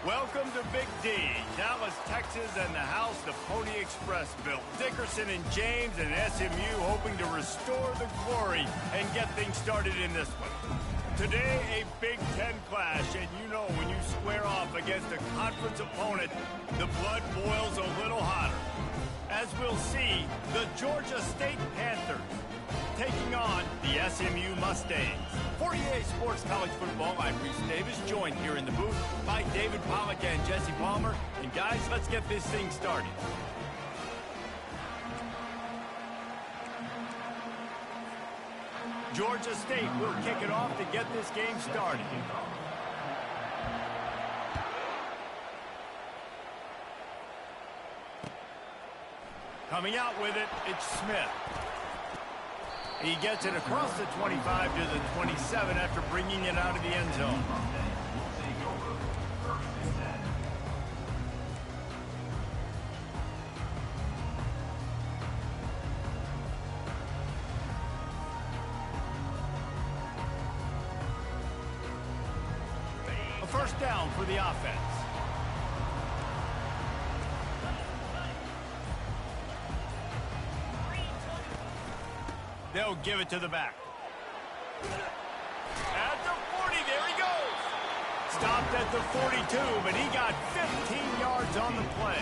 Welcome to Big D, Dallas, Texas, and the house the Pony Express built. Dickerson and James and SMU hoping to restore the glory and get things started in this one. Today, a Big Ten clash, and you know when you square off against a conference opponent, the blood boils a little hotter. As we'll see, the Georgia State Panthers taking on the SMU Mustangs. For EA Sports College Football, I'm Reese Davis, joined here in the booth by David Pollack and Jesse Palmer. And guys, let's get this thing started. Georgia State will kick it off to get this game started. Coming out with it, it's Smith. He gets it across the 25 to the 27 after bringing it out of the end zone. A first down for the offense. They'll give it to the back. At the 40, there he goes. Stopped at the 42, but he got 15 yards on the play.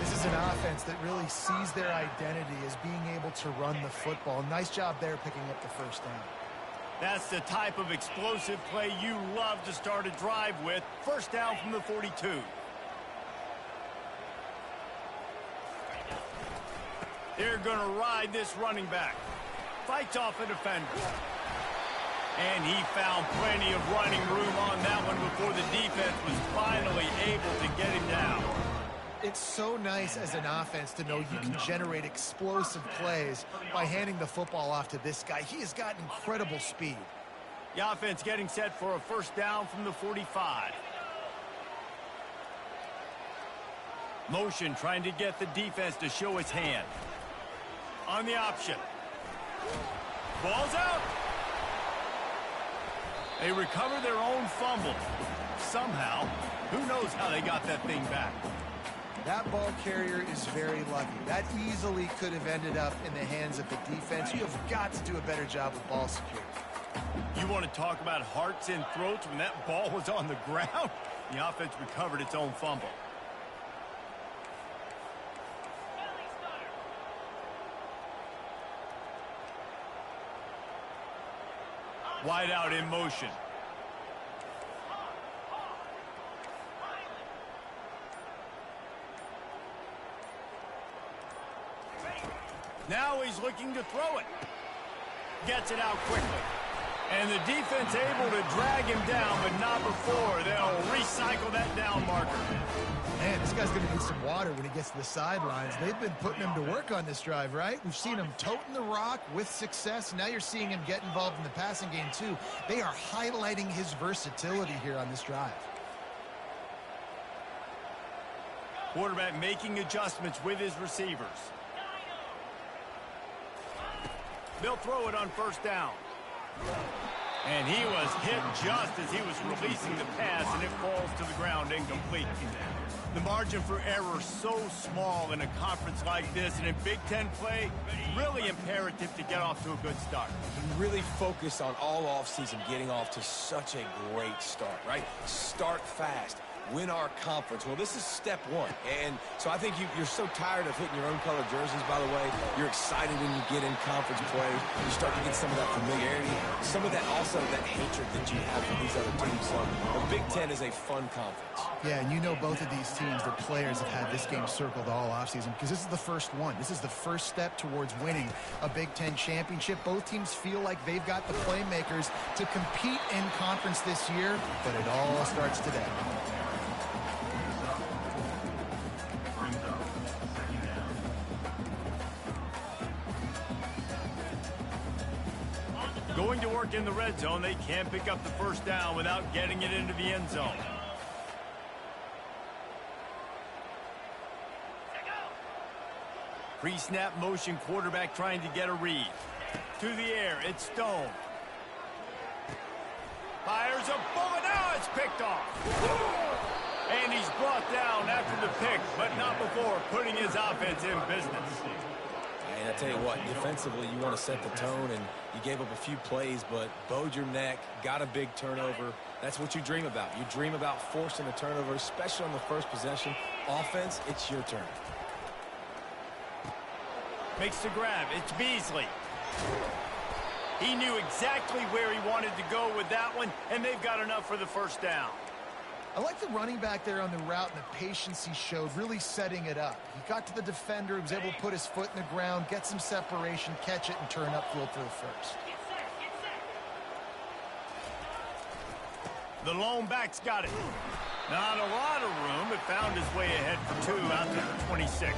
This is an offense that really sees their identity as being able to run the football. Nice job there picking up the first down. That's the type of explosive play you love to start a drive with. First down from the 42. They're going to ride this running back. Fights off a defender. And he found plenty of running room on that one before the defense was finally able to get him down. It's so nice as an offense to know you can generate explosive plays by handing the football off to this guy. He has got incredible speed. The offense getting set for a first down from the 45. Motion trying to get the defense to show its hand. On the option. Ball's out. They recover their own fumble. Somehow, who knows how they got that thing back. That ball carrier is very lucky. That easily could have ended up in the hands of the defense. You have got to do a better job with ball security. You want to talk about hearts and throats when that ball was on the ground? The offense recovered its own fumble. Wide out in motion. Now he's looking to throw it. Gets it out quickly. And the defense able to drag him down, but not before. They'll recycle that down marker. Man, this guy's going to need some water when he gets to the sidelines. They've been putting him to work on this drive, right? We've seen him toting the rock with success. Now you're seeing him get involved in the passing game, too. They are highlighting his versatility here on this drive. Quarterback making adjustments with his receivers. They'll throw it on first down. And he was hit just as he was releasing the pass, and it falls to the ground incomplete. The margin for error so small in a conference like this, and in Big Ten play, really imperative to get off to a good start. We really focus on all offseason getting off to such a great start, right? Start fast. Win our conference. Well, this is step one. And so I think you're so tired of hitting your own color jerseys, by the way. You're excited when you get in conference play. You start to get some of that familiarity, some of that also that hatred that you have for these other teams. So the Big Ten is a fun conference. Yeah, and you know both of these teams, the players have had this game circled all offseason because this is the first one. This is the first step towards winning a Big Ten championship. Both teams feel like they've got the playmakers to compete in conference this year, but it all starts today. Going to work in the red zone, they can't pick up the first down without getting it into the end zone. Pre-snap motion quarterback trying to get a read. To the air, it's Stone. Fires a bullet, now it's picked off. And he's brought down after the pick, but not before putting his offense in business. And I tell you what, defensively, you want to set the tone, and you gave up a few plays, but bowed your neck, got a big turnover. That's what you dream about. You dream about forcing a turnover, especially on the first possession. Offense, it's your turn. Makes the grab. It's Beasley. He knew exactly where he wanted to go with that one, and they've got enough for the first down. I like the running back there on the route and the patience he showed, really setting it up. He got to the defender, he was able to put his foot in the ground, get some separation, catch it, and turn upfield for the first. The lone back's got it. Not a lot of room, but found his way ahead for 2 out to the 26.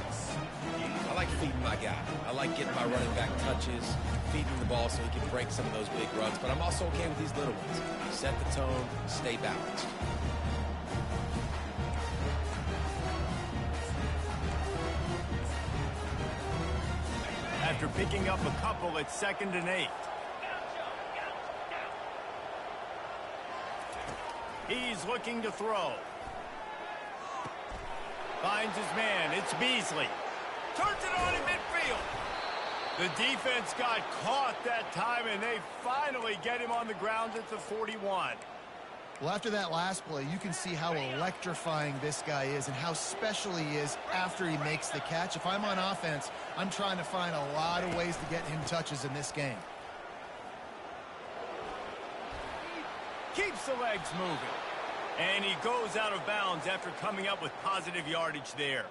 I like feeding my guy. I like getting my running back touches, feeding the ball so he can break some of those big runs. But I'm also okay with these little ones. Set the tone, stay balanced. After picking up a couple, it's 2nd and 8. He's looking to throw. Finds his man. It's Beasley. Turns it on in midfield. The defense got caught that time, and they finally get him on the ground at the 41. Well, after that last play, you can see how electrifying this guy is and how special he is after he makes the catch. If I'm on offense, I'm trying to find a lot of ways to get him touches in this game. Keeps the legs moving. And he goes out of bounds after coming up with positive yardage there.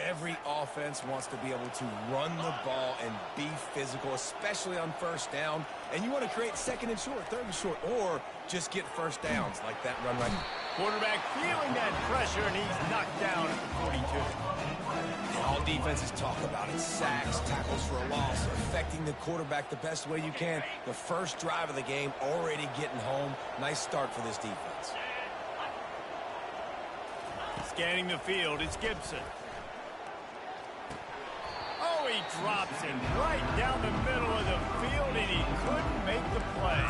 Every offense wants to be able to run the ball and be physical, especially on first down. And you want to create 2nd and short, 3rd and short, or just get first downs like that run right. Quarterback feeling that pressure, and he's knocked down at the 42. And all defenses talk about it. Sacks, tackles for a loss, affecting the quarterback the best way you can. The first drive of the game, already getting home. Nice start for this defense. Scanning the field, it's Gibson. Oh, he drops him right down the middle of the field, and he couldn't make the play.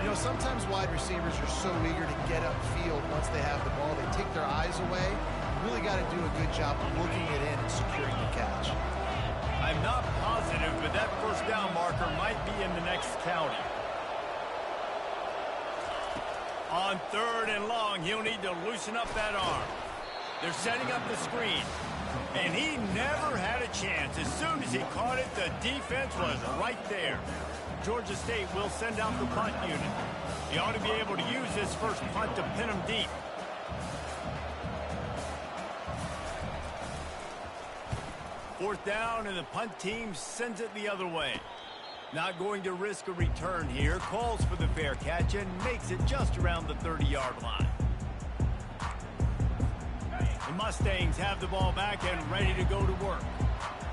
You know, sometimes wide receivers are so eager to get upfield once they have the ball. They take their eyes away. You really got to do a good job of looking it in and securing the catch. I'm not positive, but that first down marker might be in the next county. On 3rd and long, he'll need to loosen up that arm. They're setting up the screen. And he never had a chance. As soon as he caught it, the defense was right there. Georgia State will send out the punt unit. He ought to be able to use this first punt to pin him deep. Fourth down, and the punt team sends it the other way. Not going to risk a return here. Calls for the fair catch and makes it just around the 30-yard line. The Mustangs have the ball back and ready to go to work.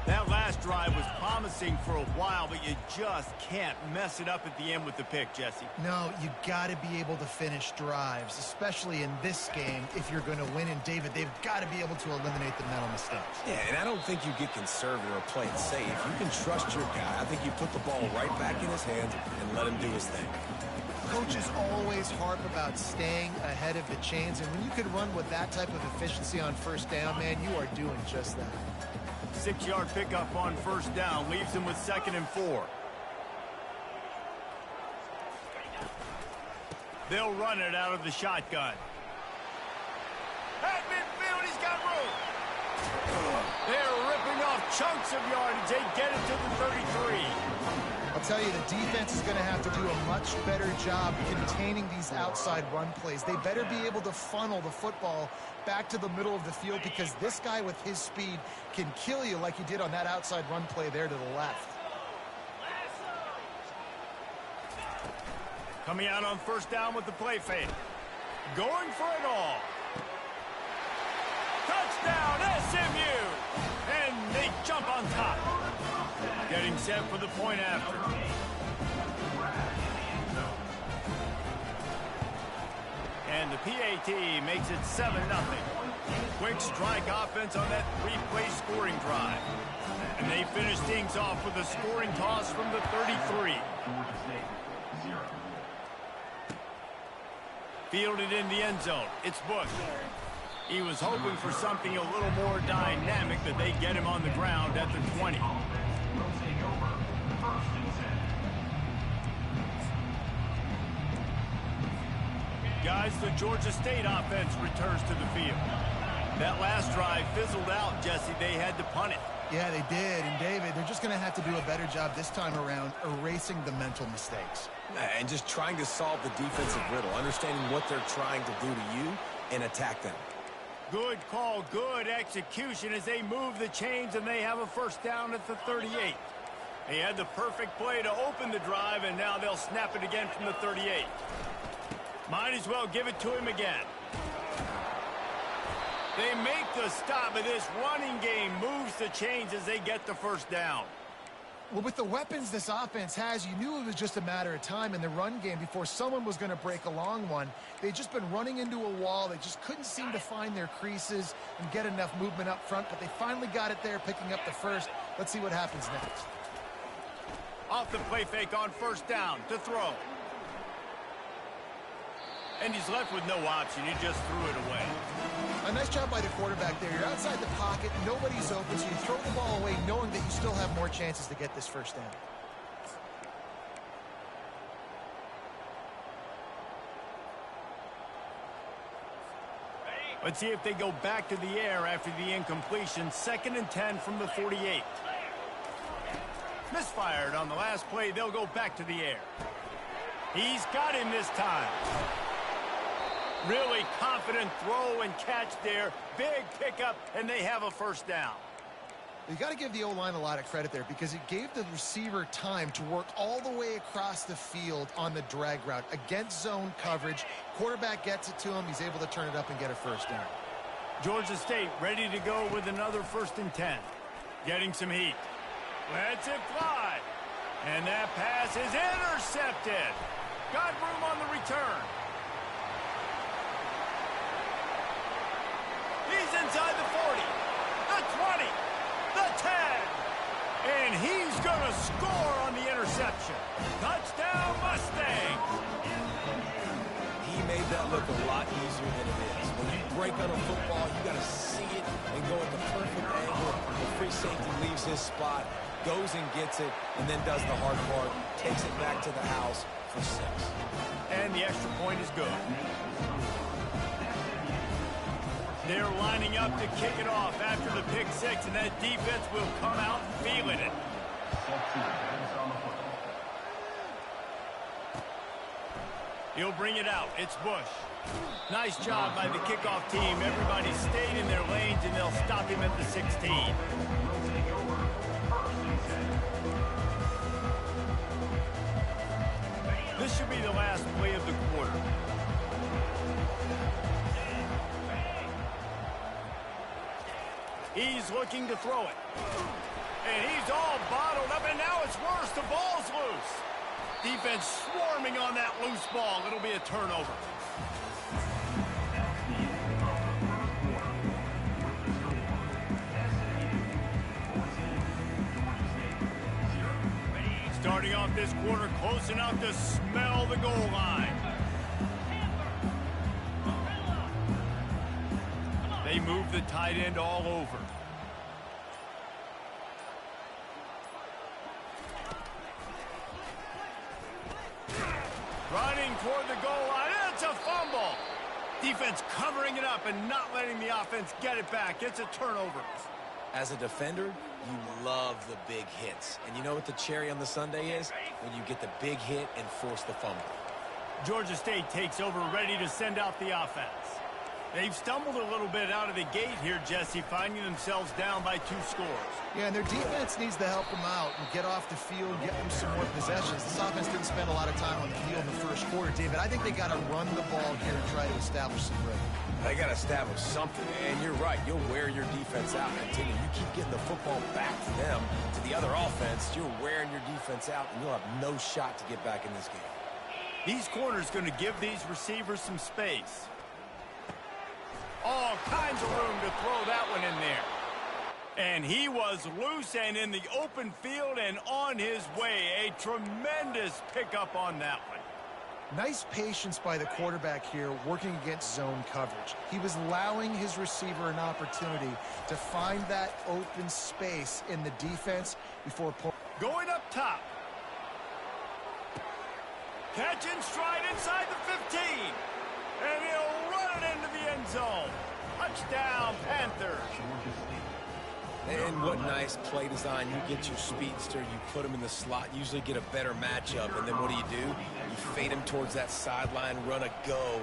That last drive was promising for a while, but you just can't mess it up at the end with the pick, Jesse. No, you got to be able to finish drives, especially in this game. If you're going to win, and David, they've got to be able to eliminate the mental mistakes. Yeah, and I don't think you get conservative or play it safe. You can trust your guy. I think you put the ball right back in his hands and let him do his thing. Coaches always harp about staying ahead of the chains, and when you can run with that type of efficiency on first down, man, you are doing just that. 6-yard pickup on first down leaves him with 2nd and 4. They'll run it out of the shotgun. At midfield, he's got room. They're ripping off chunks of yardage. They get it to the 33. I'll tell you, the defense is going to have to do a much better job containing these outside run plays. They better be able to funnel the football back to the middle of the field, because this guy with his speed can kill you like he did on that outside run play there to the left. Coming out on first down with the play fake. Going for it all. Touchdown, SMU! And they jump on top. Getting set for the point after. And the PAT makes it 7-0. Quick strike offense on that 3-play scoring drive. And they finish things off with a scoring toss from the 33. Fielded in the end zone. It's Bush. He was hoping for something a little more dynamic, but they get him on the ground at the 20. Guys, the Georgia State offense returns to the field. That last drive fizzled out, Jesse. They had to punt it. Yeah, they did. And, David, they're just going to have to do a better job this time around erasing the mental mistakes. And just trying to solve the defensive riddle, understanding what they're trying to do to you and attack them. Good call, good execution as they move the chains, and they have a first down at the 38. They had the perfect play to open the drive, and now they'll snap it again from the 38. Might as well give it to him again. They make the stop, but this running game moves the chains as they get the first down. Well, with the weapons this offense has, you knew it was just a matter of time in the run game before someone was going to break a long one. They'd just been running into a wall. They just couldn't seem to find their creases and get enough movement up front, but they finally got it there, picking up the first. Let's see what happens next. Off the play fake on first down to throw. And he's left with no option. He just threw it away. A nice job by the quarterback there. You're outside the pocket. Nobody's open, so you throw the ball away knowing that you still have more chances to get this first down. Let's see if they go back to the air after the incompletion. 2nd and 10 from the 48. Misfired on the last play. They'll go back to the air. He's got him this time. Really confident throw and catch there. Big pickup, and they have a first down. You got to give the O-line a lot of credit there because it gave the receiver time to work all the way across the field on the drag route against zone coverage. Quarterback gets it to him. He's able to turn it up and get a first down. Georgia State ready to go with another 1st and 10. Getting some heat. Lets it fly. And that pass is intercepted. Got room on the return. He's inside the 40, the 20, the 10. And he's going to score on the interception. Touchdown, Mustangs. He made that look a lot easier than it is. When you break on a football, you got to see it and go at the perfect angle. The free safety leaves his spot, goes and gets it, and then does the hard part, takes it back to the house for 6. And the extra point is good. They're lining up to kick it off after the pick 6, and that defense will come out feeling it. He'll bring it out. It's Bush. Nice job by the kickoff team. Everybody stayed in their lanes, and they'll stop him at the 16. This should be the last play of the quarter. He's looking to throw it. And he's all bottled up, and now it's worse. The ball's loose. Defense swarming on that loose ball. It'll be a turnover. Starting off this quarter close enough to smell the goal line. They move the tight end all over. Running toward the goal line. It's a fumble. Defense covering it up and not letting the offense get it back. It's a turnover. As a defender, you love the big hits. And you know what the cherry on the sundae is? When you get the big hit and force the fumble. Georgia State takes over, ready to send out the offense. They've stumbled a little bit out of the gate here, Jesse, finding themselves down by 2 scores. Yeah, and their defense needs to help them out and get off the field, get them some more possessions. This offense didn't spend a lot of time on the field in the first quarter, David. I think they got to run the ball here and try to establish some rhythm. They got to establish something, and you're right. You'll wear your defense out until you keep getting the football back to them, to the other offense. You're wearing your defense out, and you'll have no shot to get back in this game. These corners going to give these receivers some space. All kinds of room to throw that one in there. And he was loose and in the open field and on his way. A tremendous pickup on that one. Nice patience by the quarterback here working against zone coverage. He was allowing his receiver an opportunity to find that open space in the defense before going up top. Catch in stride inside the 15. And he'll run it into the end zone. Touchdown, Panthers. And what nice play design. You get your speedster, you put him in the slot, usually get a better matchup. And then what do? You fade him towards that sideline, run a go.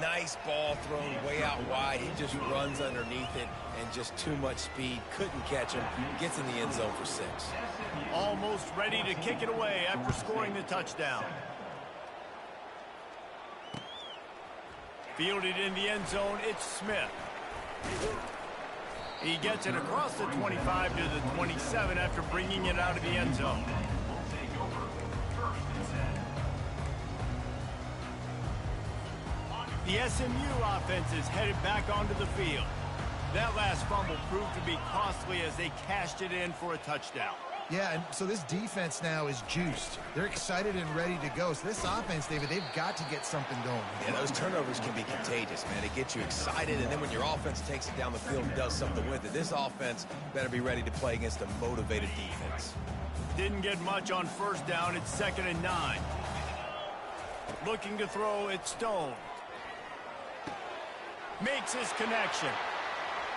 Nice ball thrown way out wide. He just runs underneath it and just too much speed. Couldn't catch him. Gets in the end zone for 6. Almost ready to kick it away after scoring the touchdown. Fielded in the end zone, it's Smith. He gets it across the 25 to the 27 after bringing it out of the end zone. The SMU offense is headed back onto the field. That last fumble proved to be costly as they cashed it in for a touchdown. Yeah, and so this defense now is juiced. They're excited and ready to go. So this offense, David, they've got to get something going. Yeah, those turnovers can be contagious, man. It gets you excited, and then when your offense takes it down the field and does something with it, this offense better be ready to play against a motivated defense. Didn't get much on first down. It's 2nd and 9. Looking to throw, it's Stone. Makes his connection.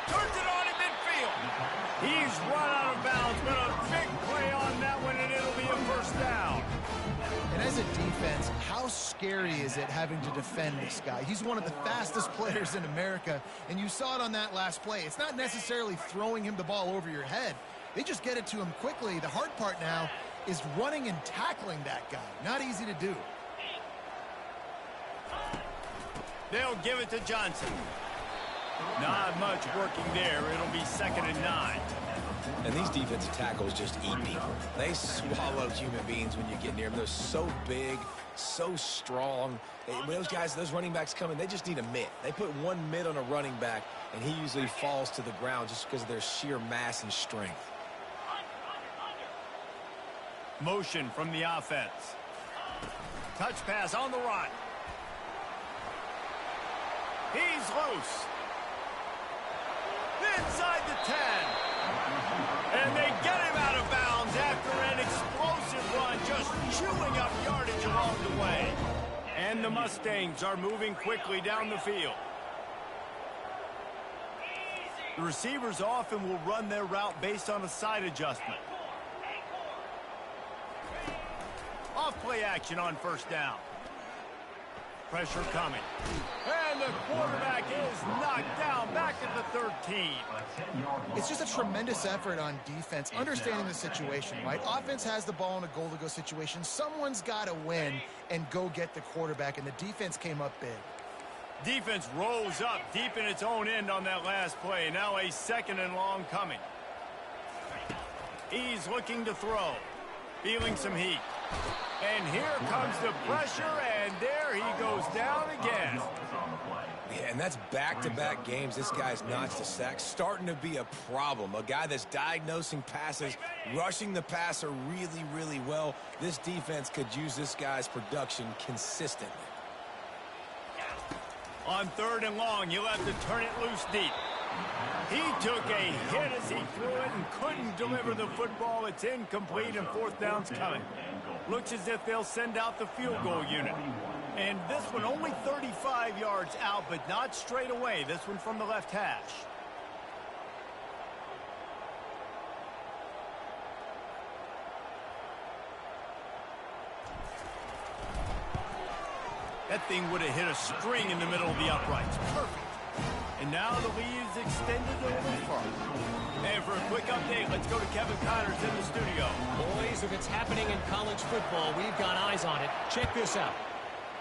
Turns it on in midfield. He's run out of bounds, but a big play on that one, and it'll be a first down. And as a defense, how scary is it having to defend this guy? He's one of the fastest players in America, and you saw it on that last play. It's not necessarily throwing him the ball over your head. They just get it to him quickly. The hard part now is running and tackling that guy. Not easy to do. They'll give it to Johnson. Not much working there. It'll be 2nd and 9. And these defensive tackles just eat people. They swallow human beings when you get near them. They're so big, so strong. When those guys, those running backs come in, they just need a mitt. They put one mitt on a running back, and he usually falls to the ground just because of their sheer mass and strength. Motion from the offense. Touch pass on the run. He's loose. Inside the 10. And they get him out of bounds after an explosive run, just chewing up yardage along the way. And the Mustangs are moving quickly down the field. The receivers often will run their route based on a side adjustment. Off play action on first down. Pressure coming. And the quarterback is knocked down back at the 13. It's just a tremendous effort on defense, understanding the situation, right? Offense has the ball in a goal-to-go situation. Someone's got to win and go get the quarterback, and the defense came up big. Defense rolls up deep in its own end on that last play. Now a 2nd and long coming. He's looking to throw. Feeling some heat. And here comes the pressure, and there he goes down again. Yeah, and that's back-to-back games. This guy's notched a sack. Starting to be a problem. A guy that's diagnosing passes, rushing the passer really, really well. This defense could use this guy's production consistently. On 3rd and long, you'll have to turn it loose deep. He took a hit as he threw it and couldn't deliver the football. It's incomplete, and 4th down's coming. Looks as if they'll send out the field goal unit. And this one only 35 yards out, but not straight away. This one from the left hash. That thing would have hit a string in the middle of the uprights. Perfect. And now the lead is extended a little further. And for a quick update, let's go to Kevin Connors in the studio. Boys, if it's happening in college football, we've got eyes on it. Check this out.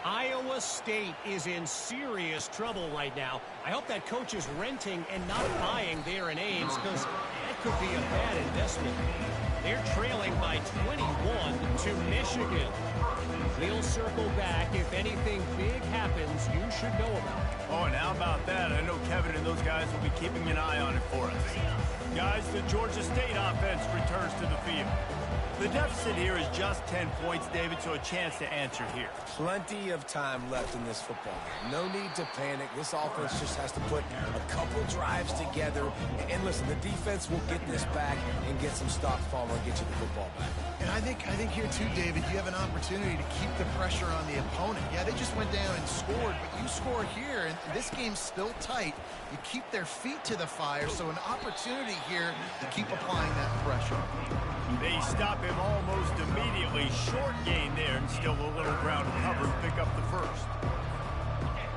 Iowa State is in serious trouble right now. I hope that coach is renting and not buying there in Ames, because that could be a bad investment. They're trailing by 21 to Michigan. We'll circle back. If anything big happens, you should know about it. Oh, and how about that? I know Kevin and those guys will be keeping an eye on it for us. Guys, the Georgia State offense returns to the field. The deficit here is just 10 points, David, so a chance to answer here. Plenty of time left in this football game. No need to panic. This offense just has to put a couple drives together. And listen, the defense will get this back and get some stops, Palmer, and get you the football back. And I think here too, David, you have an opportunity to keep the pressure on the opponent. Yeah, they just went down and scored, but you score here, and this game's still tight. You keep their feet to the fire, so an opportunity here to keep applying that pressure. They stop him almost immediately. Short gain there, and still a little ground to cover and pick up the first.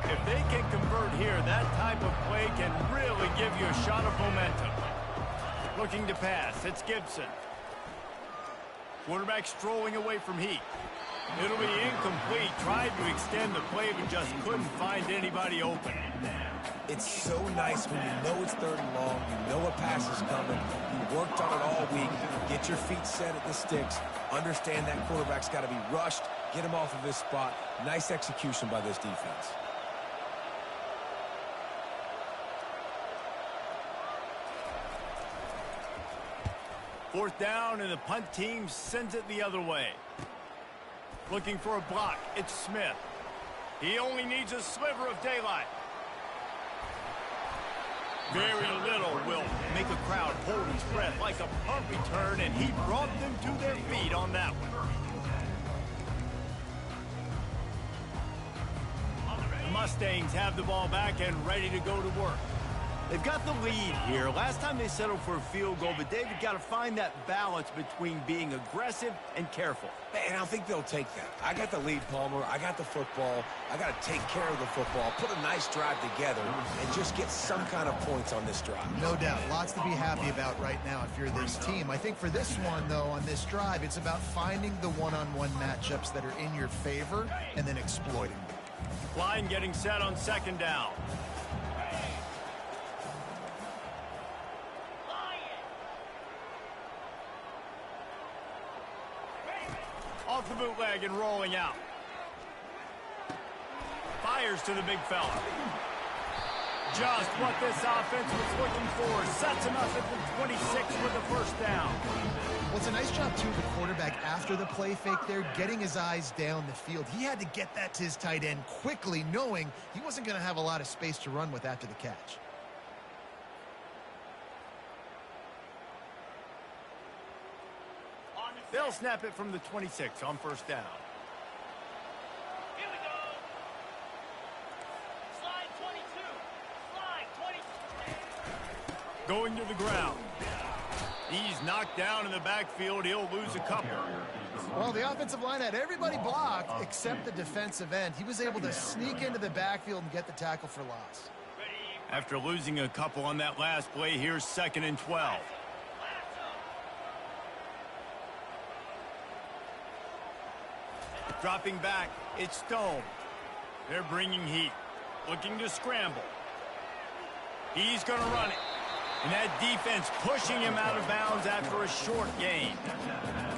If they can convert here, that type of play can really give you a shot of momentum. Looking to pass, it's Gibson. Quarterback strolling away from Heat. It'll be incomplete. Tried to extend the play, but just couldn't find anybody open. It's so nice when you know it's 3rd and long, you know a pass is coming, you worked on it all week, get your feet set at the sticks, understand that quarterback's got to be rushed, get him off of his spot. Nice execution by this defense. Fourth down, and the punt team sends it the other way. Looking for a block, it's Smith. He only needs a sliver of daylight. Very little will make a crowd hold his breath like a punt return, and he brought them to their feet on that one. The Mustangs have the ball back and ready to go to work. They've got the lead here. Last time they settled for a field goal, but David got to find that balance between being aggressive and careful. And I think they'll take that. I got the lead, Palmer. I got the football. I got to take care of the football, put a nice drive together, and just get some kind of points on this drive. No doubt. Lots to be happy about right now if you're this team. I think for this one, though, on this drive, it's about finding the one-on-one matchups that are in your favor and then exploiting them. Line getting set on 2nd down. Off the bootleg and rolling out. Fires to the big fella. Just what this offense was looking for. Sets him up at the 26 with the first down. Well, it's a nice job, too, the quarterback after the play fake there, getting his eyes down the field. He had to get that to his tight end quickly, knowing he wasn't going to have a lot of space to run with after the catch. They'll snap it from the 26 on 1st down. Here we go. Slide 22. Slide 22. Going to the ground. He's knocked down in the backfield. He'll lose a couple. Well, the offensive line had everybody blocked except the defensive end. He was able to sneak into the backfield and get the tackle for loss. After losing a couple on that last play, here's 2nd and 12. Dropping back, it's Stone. They're bringing heat. Looking to scramble. He's going to run it. And that defense pushing him out of bounds after a short gain.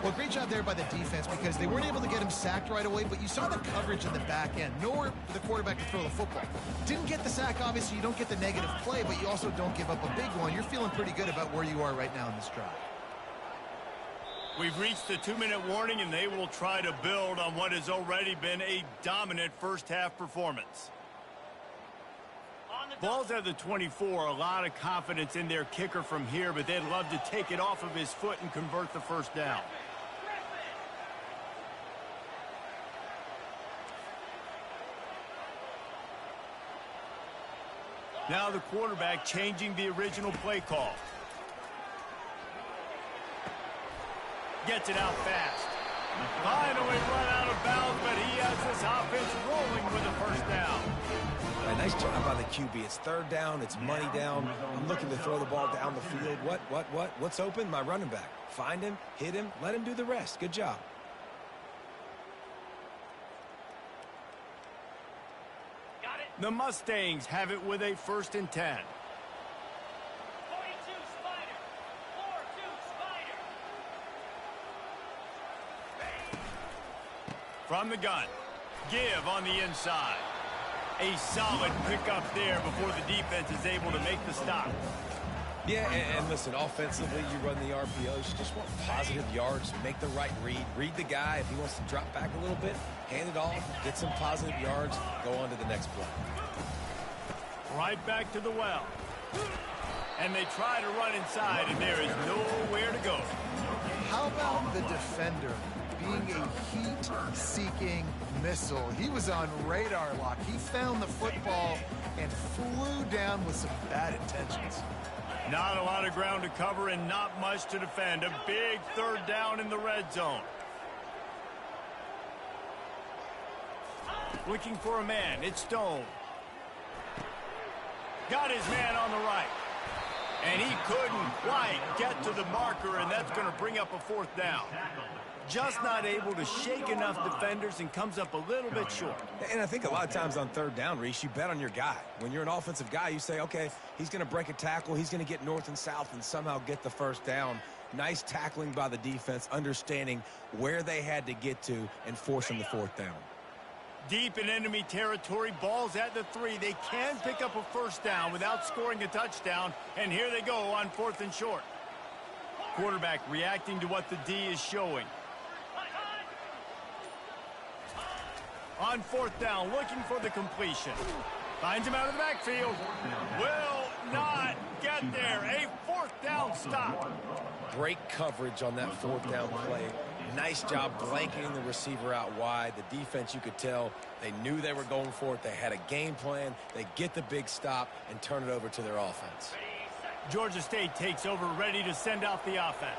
Well, great job there by the defense because they weren't able to get him sacked right away, but you saw the coverage in the back end. Nowhere for the quarterback to throw the football. Didn't get the sack, obviously. You don't get the negative play, but you also don't give up a big one. You're feeling pretty good about where you are right now in this drive. We've reached the 2-minute warning, and they will try to build on what has already been a dominant first-half performance. Ball's at the 24. A lot of confidence in their kicker from here, but they'd love to take it off of his foot and convert the first down. Now the quarterback changing the original play call. Gets it out fast. Finally run out of bounds, but he has this offense rolling with a first down. A nice job by the QB. It's 3rd down. It's money down. I'm looking to throw the ball down the field. What's open? My running back. Find him, hit him, let him do the rest. Good job. Got it. The Mustangs have it with a 1st and 10. 42 Spider. 4-2 Spider. From the gun. Give on the inside. A solid pickup there before the defense is able to make the stop. Yeah, and listen, offensively, you run the RPOs. You just want positive yards, make the right read. Read the guy. If he wants to drop back a little bit, hand it off, get some positive yards, go on to the next play. Right back to the well. And they try to run inside, and there is nowhere to go. How about the defender being a heat-seeking missile? He was on radar lock. He found the football and flew down with some bad intentions. Not a lot of ground to cover and not much to defend. A big third down in the red zone. Looking for a man. It's Stone. Got his man on the right. And he couldn't quite get to the marker, and that's going to bring up a fourth down. Just not able to shake enough defenders and comes up a little bit short. And I think a lot of times on third down, Reese, you bet on your guy. When you're an offensive guy, you say, okay, he's going to break a tackle, he's going to get north and south and somehow get the first down. Nice tackling by the defense, understanding where they had to get to and forcing the fourth down. Deep in enemy territory, ball's at the 3. They can pick up a first down without scoring a touchdown, and here they go on 4th and short. Quarterback reacting to what the D is showing. On 4th down, looking for the completion. Finds him out of the backfield. Will not get there. A 4th down stop. Great coverage on that 4th down play. Nice job blanketing the receiver out wide. The defense, you could tell, they knew they were going for it. They had a game plan. They get the big stop and turn it over to their offense. Georgia State takes over, ready to send out the offense.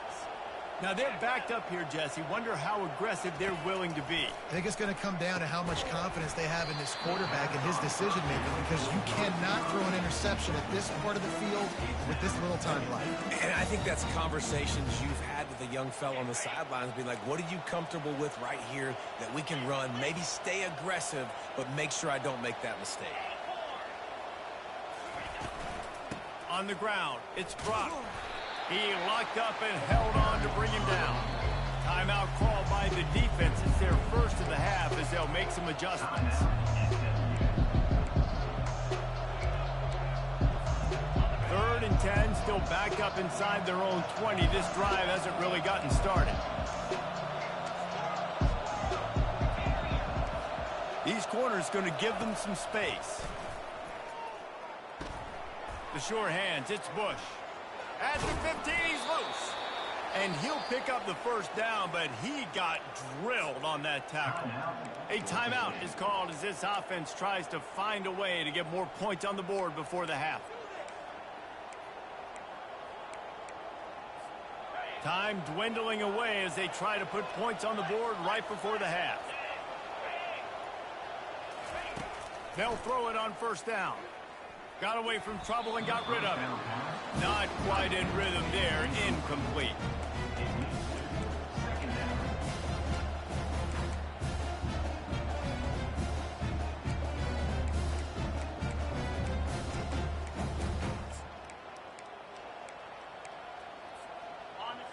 Now they're backed up here, Jesse. Wonder how aggressive they're willing to be. I think it's going to come down to how much confidence they have in this quarterback and his decision-making, because you cannot throw an interception at this part of the field with this little time left. And I think that's conversations you've had with a young fellow on the sidelines, be like, what are you comfortable with right here that we can run? Maybe stay aggressive, but make sure I don't make that mistake. On the ground, it's Brock. He locked up and held on to bring him down. Timeout called by the defense. It's their first of the half as they'll make some adjustments. Third and 10, still back up inside their own 20. This drive hasn't really gotten started. These corners going to give them some space. The sure hands, it's Bush. At the 15, he's loose. And he'll pick up the first down, but he got drilled on that tackle. A timeout is called as this offense tries to find a way to get more points on the board before the half. Time dwindling away as they try to put points on the board right before the half. They'll throw it on first down. Got away from trouble and got rid of it. Not quite in rhythm there. Incomplete.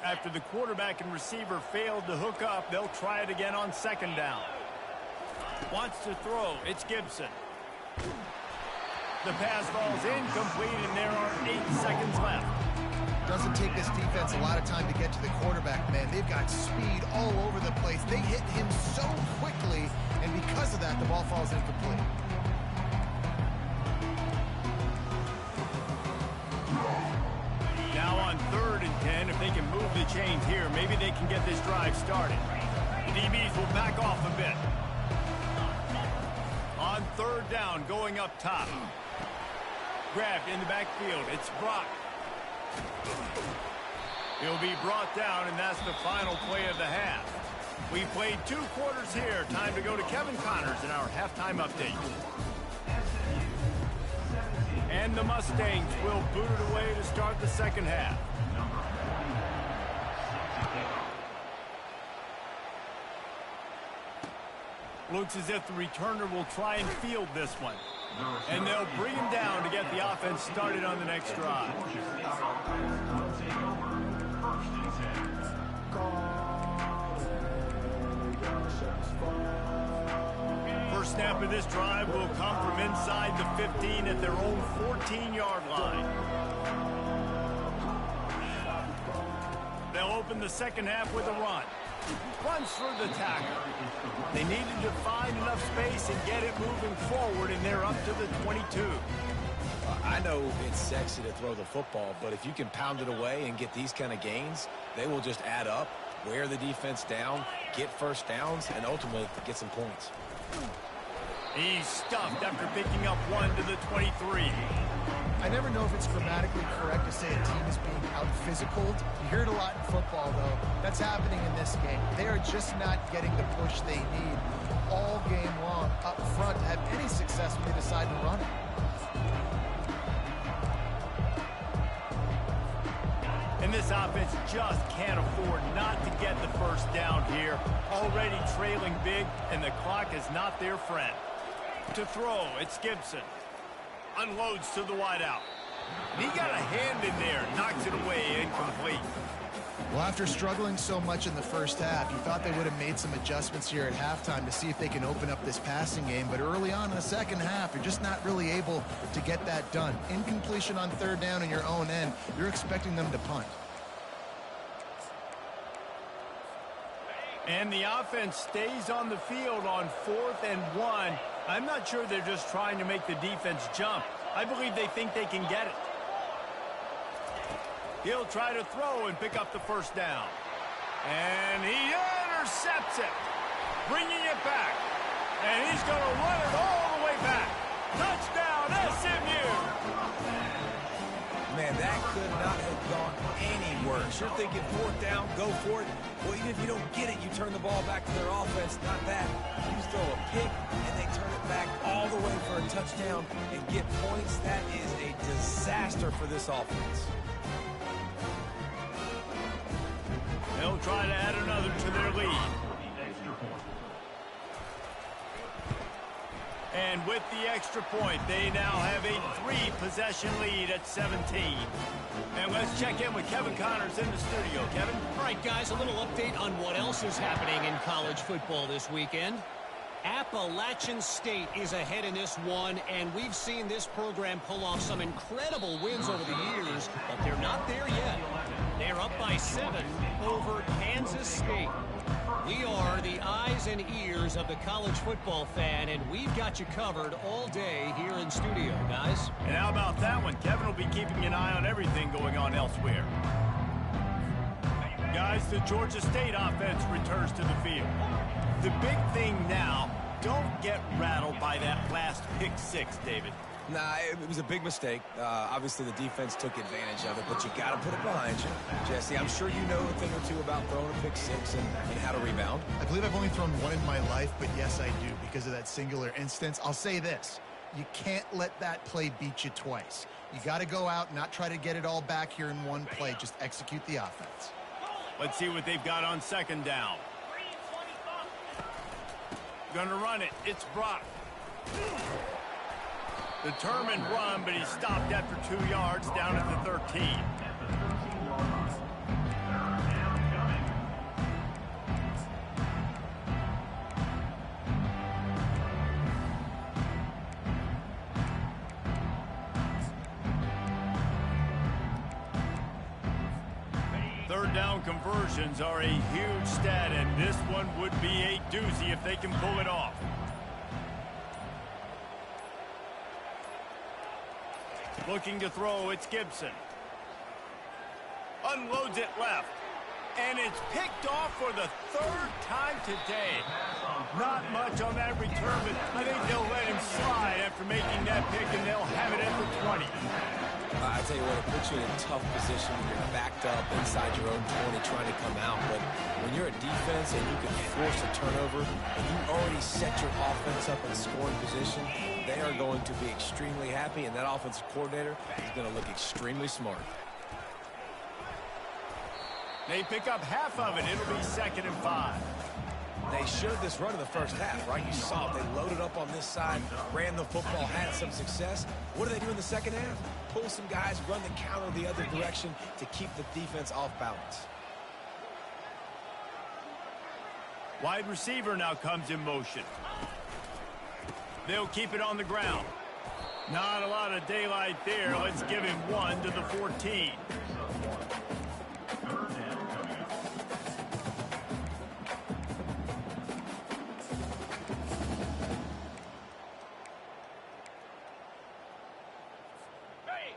After the quarterback and receiver failed to hook up, they'll try it again on second down. Wants to throw. It's Gibson. The pass falls incomplete, and there are 8 seconds left. Doesn't take this defense a lot of time to get to the quarterback, man. They've got speed all over the place. They hit him so quickly, and because of that, the ball falls incomplete. Now on 3rd and 10, if they can move the chains here, maybe they can get this drive started. The DBs will back off a bit. On 3rd down, going up top. Grabbed in the backfield. It's Brock. He'll be brought down, and that's the final play of the half. We played 2 quarters here. Time to go to Kevin Connors in our halftime update. And the Mustangs will boot it away to start the second half. Looks as if the returner will try and field this one. And they'll bring him down to get the offense started on the next drive. First snap of this drive will come from inside the 15 at their own 14-yard line. the second half with a run. Runs through the tackle. They needed to find enough space and get it moving forward, and they're up to the 22. I know it's sexy to throw the football, but if you can pound it away and get these kind of gains, they will just add up, wear the defense down, get first downs, and ultimately get some points. He's stuffed after picking up one to the 23. I never know if it's grammatically correct to say a team is being out-physicaled. You hear it a lot in football, though. That's happening in this game. They are just not getting the push they need all game long up front to have any success when they decide to run it. And this offense just can't afford not to get the first down here. Already trailing big, and the clock is not their friend. To throw, it's Gibson. Unloads to the wideout. He got a hand in there, knocks it away, incomplete. Well, after struggling so much in the first half, you thought they would have made some adjustments here at halftime to see if they can open up this passing game. But early on in the second half, you're just not really able to get that done. Incompletion on third down in your own end, you're expecting them to punt. And the offense stays on the field on 4th and 1. I'm not sure they're just trying to make the defense jump. I believe they think they can get it. He'll try to throw and pick up the first down. And he intercepts it, bringing it back. And he's going to run it all the way back. Touchdown, SMU! Man, that could not have gone any worse. You're thinking 4th down, go for it. Well, even if you don't get it, you turn the ball back to their offense. Not that. You throw a pick, and they turn it back all the way for a touchdown and get points. That is a disaster for this offense. They'll try to add another to their lead. And with the extra point, they now have a 3-possession lead at 17. And let's check in with Kevin Connors in the studio. Kevin? All right, guys, a little update on what else is happening in college football this weekend. Appalachian State is ahead in this one, and we've seen this program pull off some incredible wins over the years, but they're not there yet. They're up by 7 over Kansas State. We are the eyes and ears of the college football fan, and we've got you covered all day here in studio, guys. And how about that one? Kevin will be keeping an eye on everything going on elsewhere. Guys, the Georgia State offense returns to the field. The big thing now, don't get rattled by that last pick six, David. Nah, it was a big mistake. Obviously, the defense took advantage of it, but you got to put it behind you. Jesse, I'm sure you know a thing or two about throwing a pick six and how to rebound. I believe I've only thrown one in my life, but yes, I do because of that singular instance. I'll say this. You can't let that play beat you twice. You got to go out and not try to get it all back here in one play. Just execute the offense. Let's see what they've got on second down. Gonna run it. It's Brock. Determined run, but he stopped after 2 yards down at the 13. Third down conversions are a huge stat, and this one would be a doozy if they can pull it off. Looking to throw, it's Gibson. Unloads it left. And it's picked off for the 3rd time today. Not much on that return, but I think they'll let him slide after making that pick, and they'll have it at the 20. I tell you what, it puts you in a tough position when you're backed up inside your own 20 trying to come out. But when you're a defense and you can force a turnover and you already set your offense up in scoring position, they are going to be extremely happy, and that offensive coordinator is going to look extremely smart. They pick up half of it. It'll be 2nd and 5. They showed this run in the first half, right? You saw it. They loaded up on this side, ran the football, had some success. What do they do in the second half? Pull some guys, run the counter the other direction to keep the defense off balance. Wide receiver now comes in motion. They'll keep it on the ground. Not a lot of daylight there. Let's give him 1 to the 14.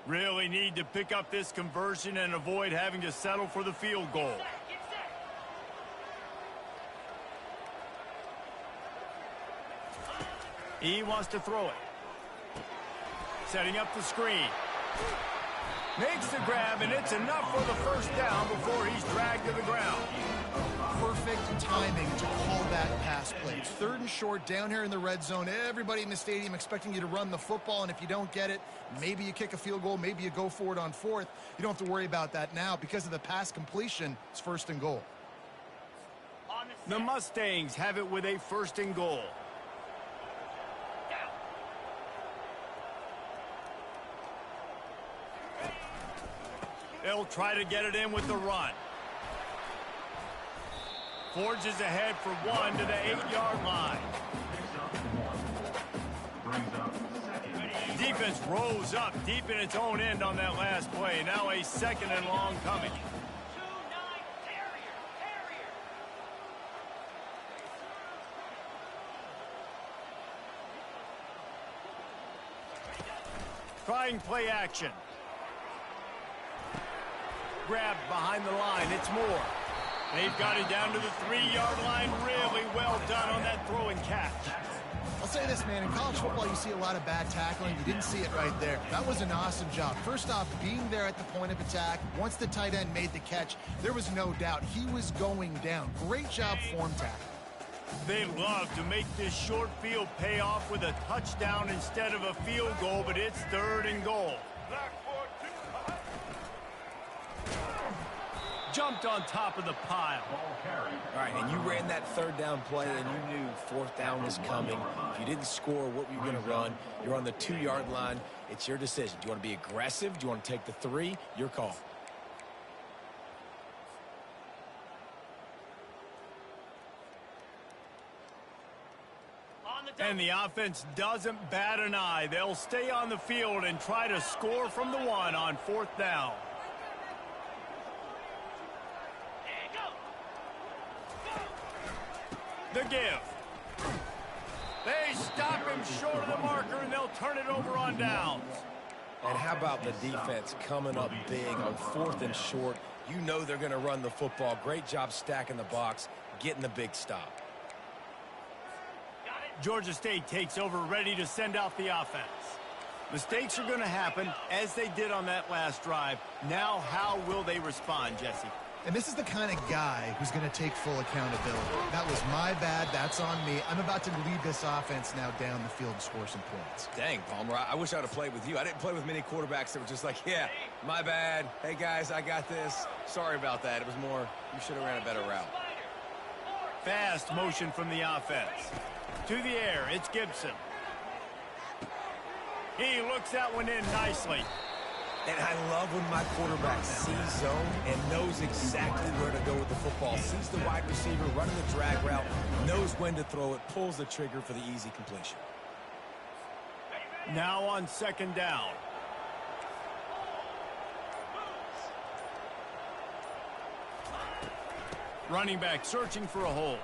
Really need to pick up this conversion and avoid having to settle for the field goal. Get set. He wants to throw it. Setting up the screen. Makes the grab, and it's enough for the first down before he's dragged to the ground. Perfect timing to call that pass play. 3rd and short down here in the red zone. Everybody in the stadium expecting you to run the football, and if you don't get it, maybe you kick a field goal, maybe you go for it on 4th. You don't have to worry about that now. Because of the pass completion, it's 1st and goal. On the The set. Mustangs have it with a 1st and goal. Down. They'll try to get it in with the run. Forges ahead for 1 to the 8-yard line. Defense rose up deep in its own end on that last play. Now a 2nd and long coming. 2-9 Terrier. Terrier. Trying play action. Grabbed behind the line. It's Moore. They've got it down to the 3-yard line. Really well done on that throw and catch. I'll say this, man. In college football, you see a lot of bad tackling. You didn't see it right there. That was an awesome job. First off, being there at the point of attack. Once the tight end made the catch, there was no doubt he was going down. Great job form tackle. They love to make this short field pay off with a touchdown instead of a field goal, but it's 3rd and goal. Jumped on top of the pile. All right, and you ran that 3rd down play, and you knew 4th down was coming. If you didn't score, what were you going to run? You're on the 2-yard line. It's your decision. Do you want to be aggressive? Do you want to take the 3? Your call. On the double. And the offense doesn't bat an eye. They'll stay on the field and try to score from the 1 on 4th down. And go. The give. They stop him short of the marker, and they'll turn it over on downs. And how about the defense coming up big on 4th and short? You know they're going to run the football. Great job stacking the box, getting the big stop. Got it. Georgia State takes over, ready to send out the offense. Mistakes are going to happen, as they did on that last drive. Now, how will they respond, Jesse? And this is the kind of guy who's going to take full accountability. That was my bad. That's on me. I'm about to lead this offense now down the field and score some points. Dang, Palmer, I wish I would have played with you. I didn't play with many quarterbacks that were just like, yeah, my bad. Hey, guys, I got this. Sorry about that. It was more, you should have ran a better route. Fast motion from the offense. To the air, it's Gibson. He looks that one in nicely. And I love when my quarterback sees zone and knows exactly where to go with the football. Sees the wide receiver running the drag route, knows when to throw it, pulls the trigger for the easy completion. Now on 2nd down. Running back searching for a hole.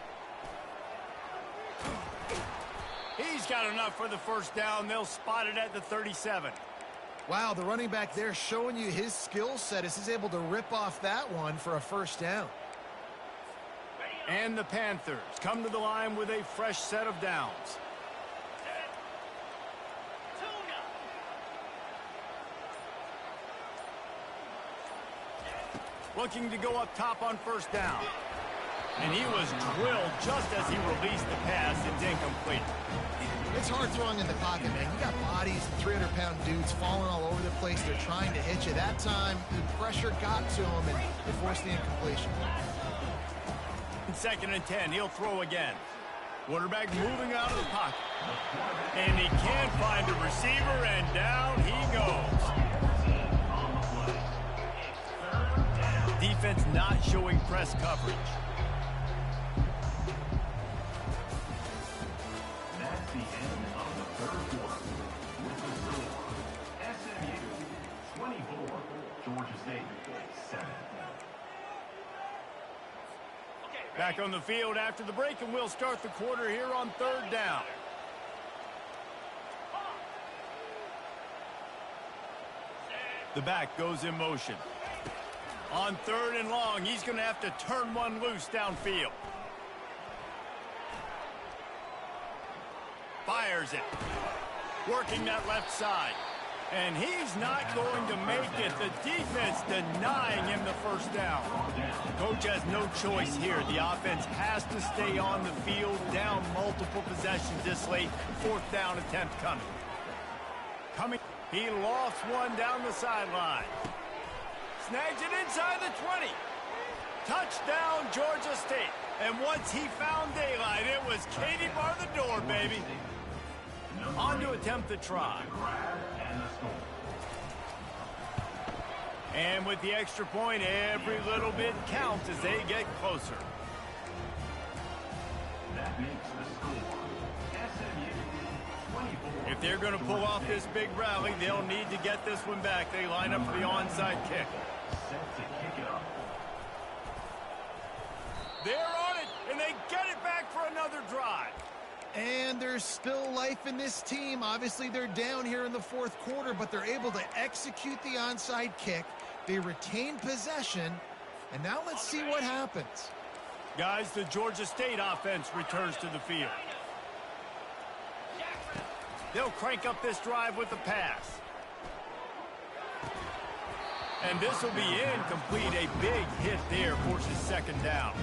He's got enough for the 1st down. They'll spot it at the 37. Wow, the running back there showing you his skill set as he's able to rip off that one for a 1st down. And the Panthers come to the line with a fresh set of downs. Looking to go up top on 1st down. And he was drilled just as he released the pass. It's incomplete. It's hard throwing in the pocket, man. You got bodies and 300-pound dudes falling all over the place. They're trying to hit you. That time, the pressure got to him, and it forced the incompletion. 2nd and 10. He'll throw again. Quarterback moving out of the pocket. And he can't find a receiver, and down he goes. Defense not showing press coverage. That's the end of the 3rd quarter. With the score, SMU 24, Georgia State 7. Back on the field after the break, and we'll start the quarter here on 3rd down. The back goes in motion. On 3rd and long, he's going to have to turn one loose downfield. Fires it. Working that left side. And he's not going to make it. The defense denying him the first down. Coach has no choice here. The offense has to stay on the field, down multiple possessions this late. 4th down attempt coming. He lost one down the sideline. Snags it inside the 20. Touchdown, Georgia State. And once he found daylight, it was Katie bar the door, baby. On to attempt the try. And with the extra point, every little bit counts as they get closer. That makes the score. SMU 24. If they're going to pull off this big rally, they'll need to get this one back. They line up for the onside kick. Set to kick it off. They're on it, and they get it back for another drive. And there's still life in this team. Obviously, they're down here in the 4th quarter, but they're able to execute the onside kick. They retain possession, and now let's see what happens. Guys, the Georgia State offense returns to the field. They'll crank up this drive with the pass. And this will be incomplete. A big hit there, forces 2nd down.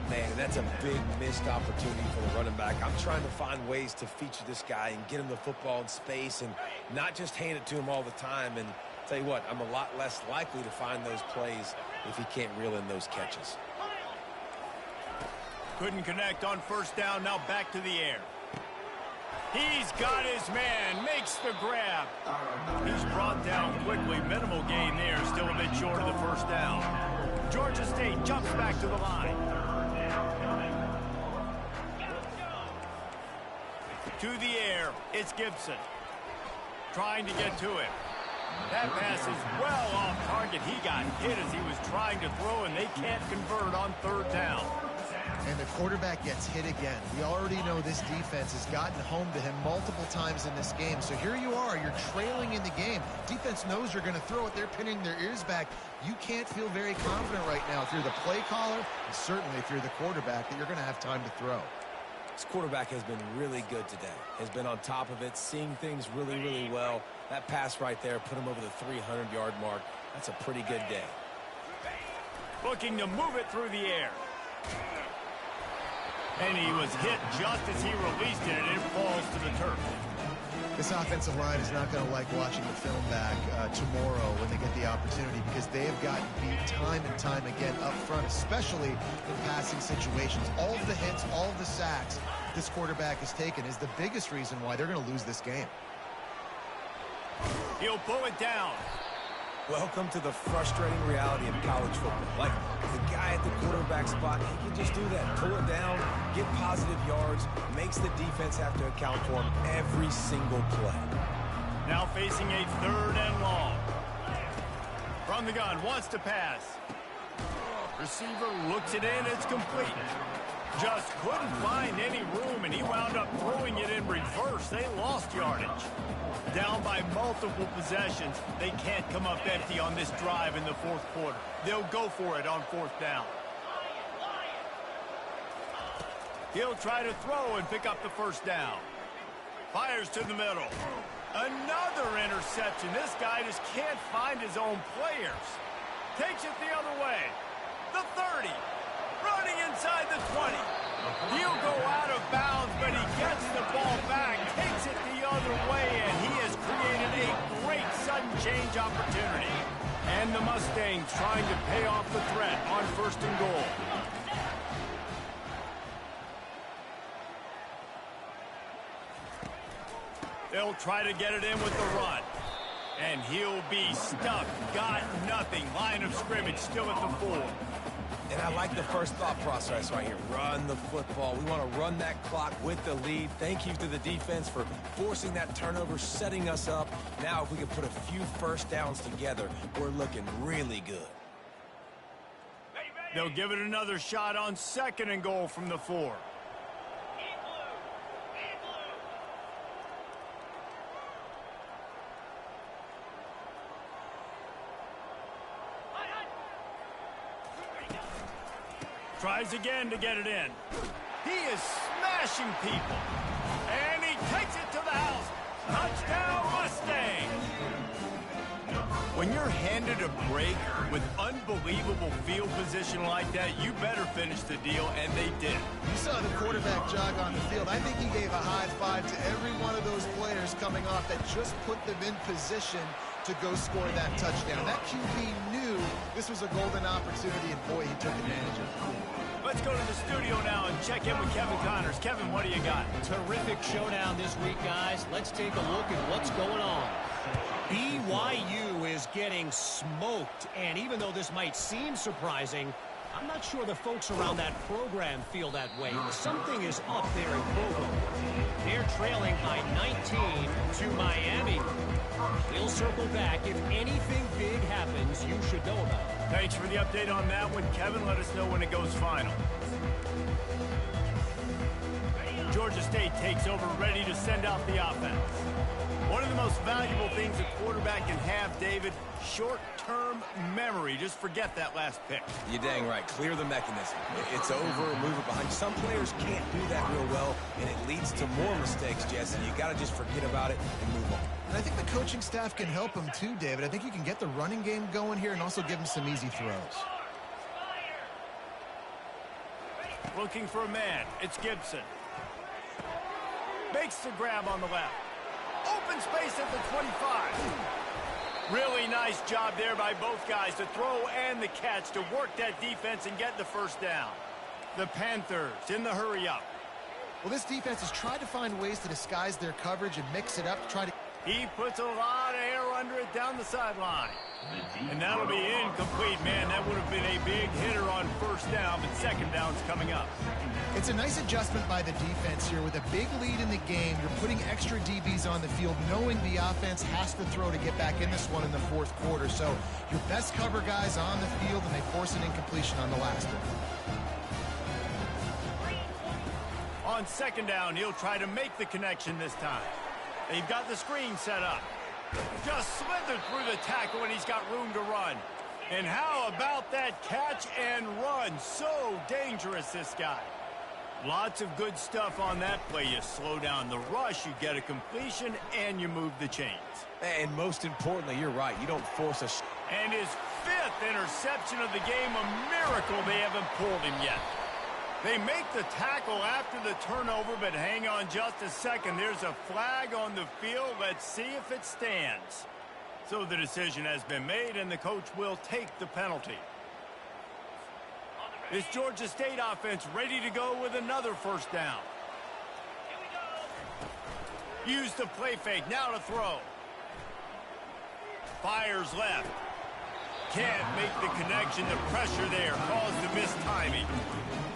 Man, that's a big missed opportunity for the running back. I'm trying to find ways to feature this guy and get him the football in space and not just hand it to him all the time. And tell you what, I'm a lot less likely to find those plays if he can't reel in those catches. Couldn't connect on 1st down. Now back to the air. He's got his man, makes the grab. He's brought down quickly. Minimal gain there, still a bit short of the 1st down. Georgia State jumps back to the line. To the air, it's Gibson. Trying to get to him. That pass is well off target. He got hit as he was trying to throw, and they can't convert on 3rd down. And the quarterback gets hit again. We already know this defense has gotten home to him multiple times in this game. So here you are, you're trailing in the game. Defense knows you're going to throw it. They're pinning their ears back. You can't feel very confident right now if you're the play caller, and certainly if you're the quarterback, that you're going to have time to throw. This quarterback has been really good today. Has been on top of it, seeing things really, really well. That pass right there put him over the 300-yard mark. That's a pretty good day. Looking to move it through the air. And he was hit just as he released it, and it falls to the turf. This offensive line is not going to like watching the film back tomorrow when they get the opportunity, because they have gotten beat time and time again up front, especially in passing situations. All of the hits, all of the sacks this quarterback has taken is the biggest reason why they're going to lose this game. He'll pull it down. Welcome to the frustrating reality of college football. Like, the guy at the quarterback spot, he can just do that. Pull it down, get positive yards, makes the defense have to account for him every single play. Now facing a 3rd and long. From the gun, wants to pass. Receiver looks it in, it's complete. Just couldn't find any room, and he wound up throwing it in reverse. They lost yardage. Down by multiple possessions. They can't come up empty on this drive in the 4th quarter. They'll go for it on 4th down. He'll try to throw and pick up the 1st down. Fires to the middle. Another interception. This guy just can't find his own players. Takes it the other way. The 30. Running inside the 20. He'll go out of bounds, but he gets the ball back, takes it the other way, and he has created a great sudden change opportunity. And the Mustangs trying to pay off the threat on 1st and goal. They'll try to get it in with the run. And he'll be stuck. Got nothing. Line of scrimmage still at the 4. And I like the first thought process right here. Run the football. We want to run that clock with the lead. Thank you to the defense for forcing that turnover, setting us up. Now, if we can put a few 1st downs together, we're looking really good. They'll give it another shot on 2nd and goal from the 4. Tries again to get it in. He is smashing people. And he takes it to the house. Touchdown, Mustang! When you're handed a break with unbelievable field position like that, you better finish the deal, and they did. You saw the quarterback jog on the field. I think he gave a high five to every one of those players coming off that just put them in position to go score that touchdown. That QB knew this was a golden opportunity, and boy, he took advantage of it. Let's go to the studio now and check in with Kevin Connors. Kevin, what do you got? Terrific showdown this week, guys. Let's take a look at what's going on. BYU is getting smoked, and even though this might seem surprising, I'm not sure the folks around that program feel that way. Something is up there in Provo. They're trailing by 19 to Miami. We'll circle back. If anything big happens, you should know about it. Thanks for the update on that one, Kevin. Let us know when it goes final. Georgia State takes over, ready to send out the offense. One of the most valuable things a quarterback can have, David, short-term memory. Just forget that last pick. You're dang right. Clear the mechanism. It's over, move it behind. Some players can't do that real well, and it leads to more mistakes, Jesse. You got to just forget about it and move on. And I think the coaching staff can help him too, David. I think you can get the running game going here and also give him some easy throws. Looking for a man. It's Gibson. Makes the grab on the left. Open space at the 25. Really nice job there by both guys to throw and the catch to work that defense and get the first down. The Panthers in the hurry-up. Well, this defense has tried to find ways to disguise their coverage and mix it up to try to... He puts a lot of air under it down the sideline. And that'll be incomplete, man. That would have been a big hitter on first down, but second down's coming up. It's a nice adjustment by the defense here. With a big lead in the game, you're putting extra DBs on the field, knowing the offense has to throw to get back in this one in the fourth quarter. So your best cover guys on the field, and they force an incompletion on the last one. On second down, he'll try to make the connection this time. They've got the screen set up. Just slithered through the tackle, and he's got room to run. And how about that catch and run? So dangerous, this guy. Lots of good stuff on that play. You slow down the rush, you get a completion, and you move the chains. And most importantly, you're right. You don't force a... And his fifth interception of the game, a miracle they haven't pulled him yet. They make the tackle after the turnover, but hang on just a second. There's a flag on the field. Let's see if it stands. So the decision has been made, and the coach will take the penalty. This Georgia State offense ready to go with another first down. Use the play fake. Now to throw. Fires left. Can't make the connection. The pressure there caused the missed timing.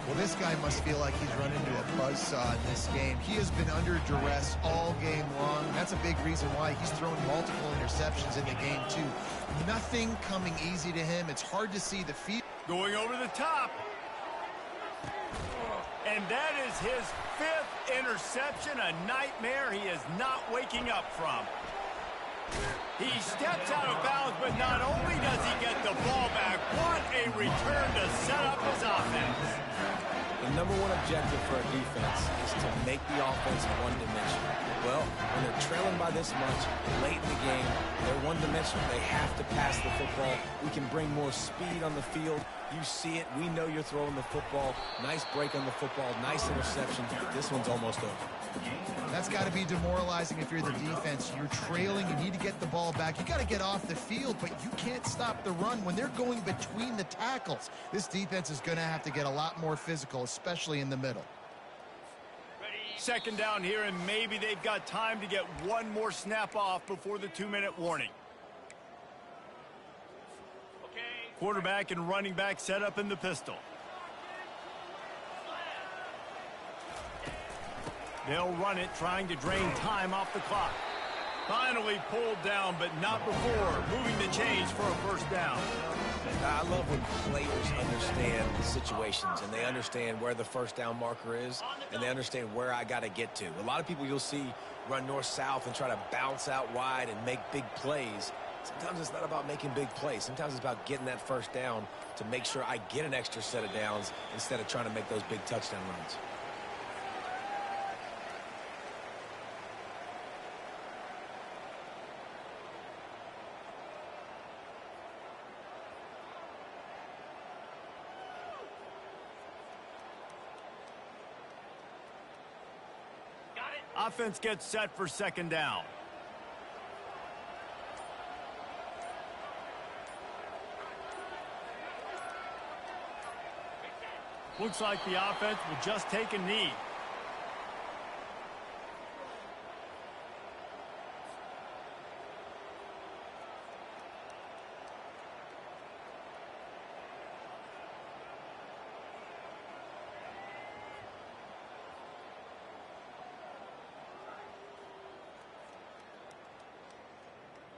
Well, this guy must feel like he's run into a buzzsaw in this game. He has been under duress all game long. That's a big reason why he's thrown multiple interceptions in the game, too. Nothing coming easy to him. It's hard to see the field. Going over the top. And that is his fifth interception, a nightmare he is not waking up from. He steps out of bounds, but not only does he get the ball back, what a return to set up his offense. The number one objective for a defense is to make the offense one-dimensional. Well, when they're trailing by this much, late in the game, they're one-dimensional. They have to pass the football. We can bring more speed on the field. You see it. We know you're throwing the football. Nice break on the football. Nice interception. This one's almost over. That's got to be demoralizing if you're the defense. You're trailing. You need to get the ball back. You got to get off the field, but you can't stop the run when they're going between the tackles. This defense is going to have to get a lot more physical, especially in the middle. Second down here, and maybe they've got time to get one more snap off before the 2-minute warning. Quarterback and running back set up in the pistol. They'll run it, trying to drain time off the clock. Finally pulled down, but not before moving the chains for a first down. I love when players understand situations and they understand where the first down marker is and they understand where I got to get to. A lot of people you'll see run north-south and try to bounce out wide and make big plays. Sometimes it's not about making big plays. Sometimes it's about getting that first down to make sure I get an extra set of downs instead of trying to make those big touchdown runs. Got it. Offense gets set for second down. Looks like the offense will just take a knee.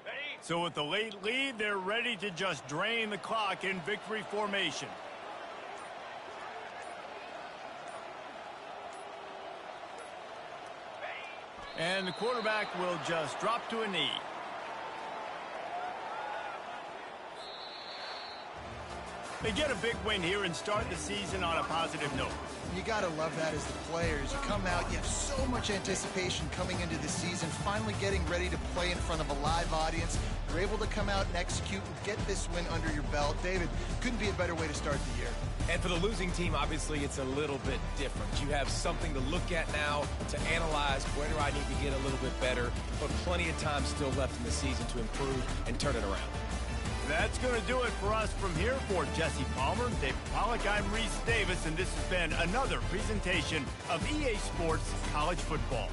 Ready? So with the late lead, they're ready to just drain the clock in victory formation. And the quarterback will just drop to a knee. They get a big win here and start the season on a positive note. You got to love that as the players. You come out, you have so much anticipation coming into the season, finally getting ready to play in front of a live audience. You're able to come out and execute and get this win under your belt. David, couldn't be a better way to start the year. And for the losing team, obviously, it's a little bit different. You have something to look at now to analyze where do I need to get a little bit better, but plenty of time still left in the season to improve and turn it around. That's going to do it for us from here. For Jesse Palmer, David Pollack, I'm Reese Davis, and this has been another presentation of EA Sports College Football.